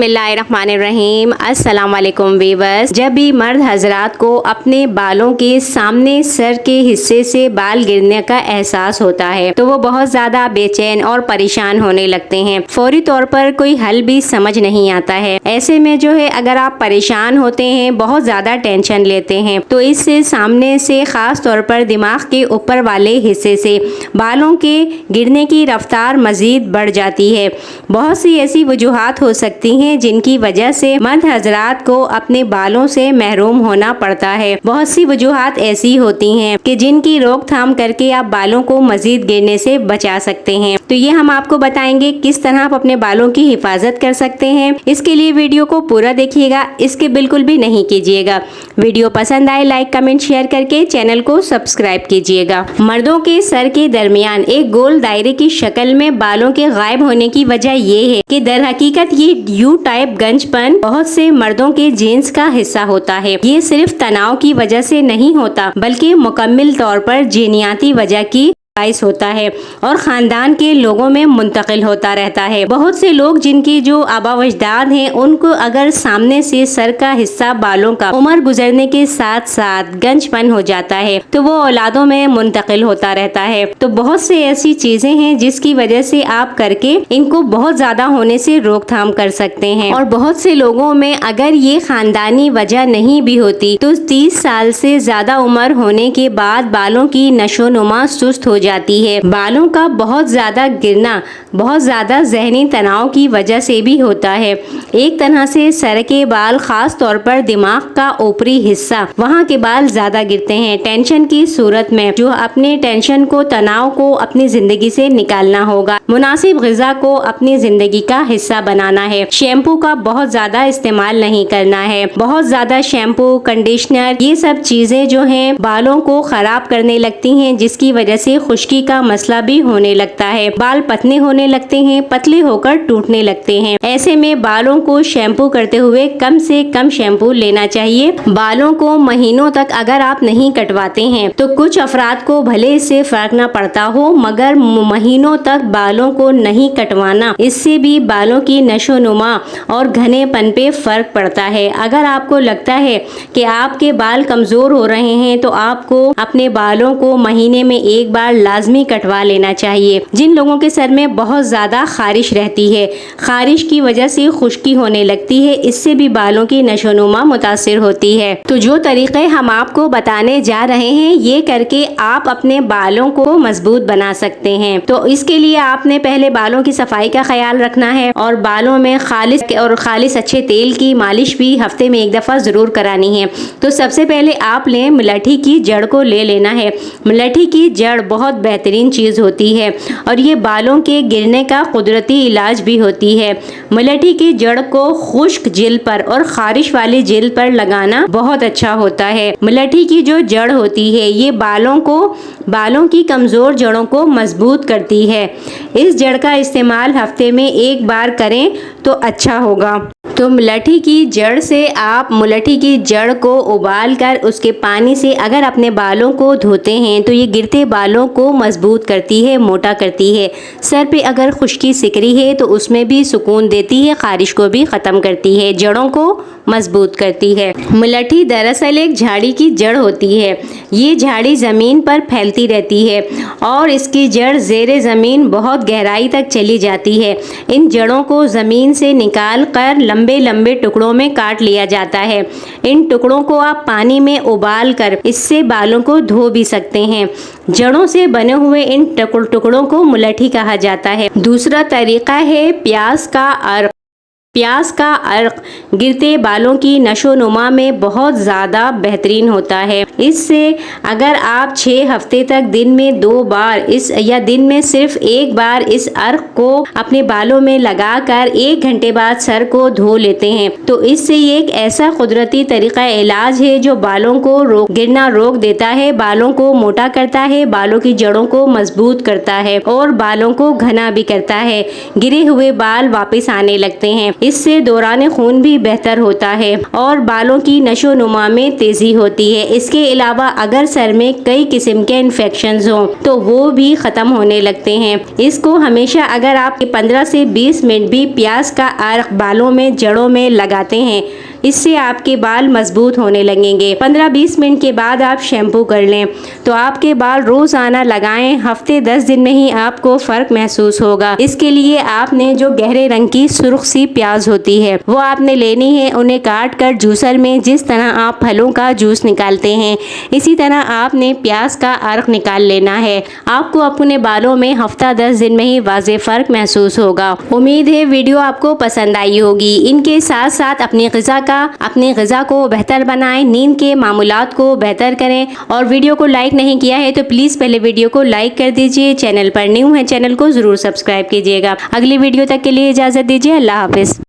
بسم اللہ الرحمن الرحیم۔ السلام علیکم ویورز۔ جب بھی مرد حضرات کو اپنے بالوں کے سامنے سر کے حصے سے بال گرنے کا احساس ہوتا ہے تو وہ بہت زیادہ بے چین اور پریشان ہونے لگتے ہیں۔ فوری طور پر کوئی حل بھی سمجھ نہیں آتا ہے۔ ایسے میں اگر آپ پریشان ہوتے ہیں، بہت زیادہ ٹینشن لیتے ہیں تو اس سے سامنے سے خاص طور پر دماغ کے اوپر والے حصے سے بالوں کے گرنے کی رفتار مزید بڑھ جاتی ہے۔ بہت سی ایسی وجوہات ہو سکتی ہیں جن کی وجہ سے مرد حضرات کو اپنے بالوں سے محروم ہونا پڑتا ہے۔ بہت سی وجوہات ایسی ہوتی ہیں کہ جن کی روک تھام کر کے آپ بالوں کو مزید گرنے سے بچا سکتے ہیں، تو یہ ہم آپ کو بتائیں گے کس طرح آپ اپنے بالوں کی حفاظت کر سکتے ہیں۔ اس کے لیے ویڈیو کو پورا دیکھیے گا، اس کے بالکل بھی نہیں کیجیے گا۔ ویڈیو پسند آئے لائک کمنٹ شیئر کر کے چینل کو سبسکرائب کیجیے گا۔ مردوں کے سر کے درمیان ایک گول دائرے کی شکل میں بالوں کے غائب ہونے کی وجہ یہ ہے کہ در حقیقت یہ یو ٹائپ گنج پن بہت سے مردوں کے جینز کا حصہ ہوتا ہے۔ یہ صرف تناؤ کی وجہ سے نہیں ہوتا بلکہ مکمل طور پر جینیاتی وجہ کی باعث ہوتا ہے اور خاندان کے لوگوں میں منتقل ہوتا رہتا ہے۔ بہت سے لوگ جن کی آبا و اجداد ہیں ان کو اگر سامنے سے سر کا حصہ بالوں کا عمر گزرنے کے ساتھ ساتھ گنج پن ہو جاتا ہے تو وہ اولادوں میں منتقل ہوتا رہتا ہے۔ تو بہت سے ایسی چیزیں ہیں جس کی وجہ سے آپ کر کے ان کو بہت زیادہ ہونے سے روک تھام کر سکتے ہیں، اور بہت سے لوگوں میں اگر یہ خاندانی وجہ نہیں بھی ہوتی تو 30 سال سے زیادہ عمر ہونے کے بعد بالوں کی نشو و نما سست ہو جاتی ہے۔ بالوں کا بہت زیادہ گرنا بہت زیادہ ذہنی تناؤ کی وجہ سے بھی ہوتا ہے۔ ایک طرح سے سر کے بال، خاص طور پر دماغ کا اوپری حصہ، وہاں کے بال زیادہ گرتے ہیں۔ ٹینشن کی صورت میں اپنے ٹینشن کو، تناؤ کو اپنی زندگی سے نکالنا ہوگا۔ مناسب غذا کو اپنی زندگی کا حصہ بنانا ہے۔ شیمپو کا بہت زیادہ استعمال نہیں کرنا ہے۔ بہت زیادہ شیمپو، کنڈیشنر، یہ سب چیزیں ہیں بالوں کو خراب کرنے لگتی ہیں، جس کی وجہ سے خشکی کا مسئلہ بھی ہونے لگتا ہے۔ بال پتلے ہونے لگتے ہیں، پتلے ہو کر ٹوٹنے لگتے ہیں۔ ایسے میں بالوں کو شیمپو کرتے ہوئے کم سے کم شیمپو لینا چاہیے۔ بالوں کو مہینوں تک اگر آپ نہیں کٹواتے ہیں تو کچھ افراد کو بھلے اس سے فرق نہ پڑتا ہو، مگر مہینوں تک بالوں کو نہیں کٹوانا، اس سے بھی بالوں کی نشو و نما اور گھنے پن پہ فرق پڑتا ہے۔ اگر آپ کو لگتا ہے کہ آپ کے بال کمزور ہو رہے ہیں تو آپ کو اپنے بالوں کو مہینے میں ایک بار لازمی کٹوا لینا چاہیے۔ جن لوگوں کے سر میں بہت زیادہ خارش رہتی ہے، خارش کی وجہ سے خشکی ہونے لگتی ہے، اس سے بھی بالوں کی نشو و نما متاثر ہوتی ہے۔ تو جو طریقے ہم آپ کو بتانے جا رہے ہیں، یہ کر کے آپ اپنے بالوں کو مضبوط بنا سکتے ہیں۔ تو اس کے لیے آپ نے پہلے بالوں کی صفائی کا خیال رکھنا ہے اور بالوں میں خالص اچھے تیل کی مالش بھی ہفتے میں ایک دفعہ ضرور کرانی ہے۔ تو سب سے پہلے آپ لیں ملٹھی کی جڑ کو لے لینا ہے۔ ملٹھی کی جڑ بہت بہترین چیز ہوتی ہے اور یہ بالوں کے گرنے کا قدرتی علاج بھی ہوتی ہے۔ ملٹھی کی جڑ کو خشک جلد پر اور خارش والی جلد پر لگانا بہت اچھا ہوتا ہے۔ ملٹھی کی جو جڑ ہوتی ہے یہ بالوں کی کمزور جڑوں کو مضبوط کرتی ہے۔ اس جڑ کا استعمال ہفتے میں ایک بار کریں تو اچھا ہوگا۔ تو ملٹھی کی جڑ سے آپ ملٹھی کی جڑ کو ابال کر اس کے پانی سے اگر اپنے بالوں کو دھوتے ہیں تو یہ گرتے بالوں کو مضبوط کرتی ہے، موٹا کرتی ہے۔ سر پہ اگر خشکی سکری ہے تو اس میں بھی سکون دیتی ہے، خارش کو بھی ختم کرتی ہے، جڑوں کو مضبوط کرتی ہے۔ ملٹھی دراصل ایک جھاڑی کی جڑ ہوتی ہے۔ یہ جھاڑی زمین پر پھیلتی رہتی ہے اور اس کی جڑ زیر زمین بہت گہرائی تک چلی جاتی ہے۔ ان جڑوں کو زمین سے نکال کر لمبے لمبے ٹکڑوں میں کاٹ لیا جاتا ہے۔ ان ٹکڑوں کو آپ پانی میں ابال کر اس سے بالوں کو دھو بھی سکتے ہیں۔ جڑوں سے بنے ہوئے ان ٹکڑوں کو ملٹھی کہا جاتا ہے۔ دوسرا طریقہ ہے پیاز کا عرق۔ پیاز کا عرق گرتے بالوں کی نشو و نما میں بہت زیادہ بہترین ہوتا ہے۔ اس سے اگر آپ 6 ہفتے تک دن میں 2 بار یا دن میں صرف 1 بار اس عرق کو اپنے بالوں میں لگا کر 1 گھنٹے بعد سر کو دھو لیتے ہیں تو اس سے یہ ایک ایسا قدرتی طریقہ علاج ہے جو بالوں کو گرنا روک دیتا ہے، بالوں کو موٹا کرتا ہے، بالوں کی جڑوں کو مضبوط کرتا ہے اور بالوں کو گھنا بھی کرتا ہے۔ گرے ہوئے بال واپس آنے لگتے ہیں۔ اس سے دوران خون بھی بہتر ہوتا ہے اور بالوں کی نشو و نما میں تیزی ہوتی ہے۔ اس کے علاوہ اگر سر میں کئی قسم کے انفیکشنز ہوں تو وہ بھی ختم ہونے لگتے ہیں۔ اس کو ہمیشہ اگر آپ 15 سے 20 منٹ بھی پیاز کا عرق بالوں میں جڑوں میں لگاتے ہیں، اس سے آپ کے بال مضبوط ہونے لگیں گے۔ 15-20 منٹ کے بعد آپ شیمپو کر لیں تو آپ کے بال روزانہ لگائیں، ہفتے 10 دن میں ہی آپ کو فرق محسوس ہوگا۔ اس کے لیے آپ نے جو گہرے رنگ کی سرخ سی پیاز ہوتی ہے وہ آپ نے لینی ہے، انہیں کاٹ کر جوسر میں جس طرح آپ پھلوں کا جوس نکالتے ہیں اسی طرح آپ نے پیاز کا عرق نکال لینا ہے۔ آپ کو اپنے بالوں میں ہفتہ 10 دن میں ہی واضح فرق محسوس ہوگا۔ امید ہے ویڈیو آپ کو پسند آئی ہوگی۔ ان کے ساتھ ساتھ اپنی غذا کو بہتر بنائیں، نیند کے معمولات کو بہتر کریں، اور ویڈیو کو لائک نہیں کیا ہے تو پلیز پہلے ویڈیو کو لائک کر دیجئے۔ چینل پر نیو ہے چینل کو ضرور سبسکرائب کیجئے گا۔ اگلی ویڈیو تک کے لیے اجازت دیجئے۔ اللہ حافظ۔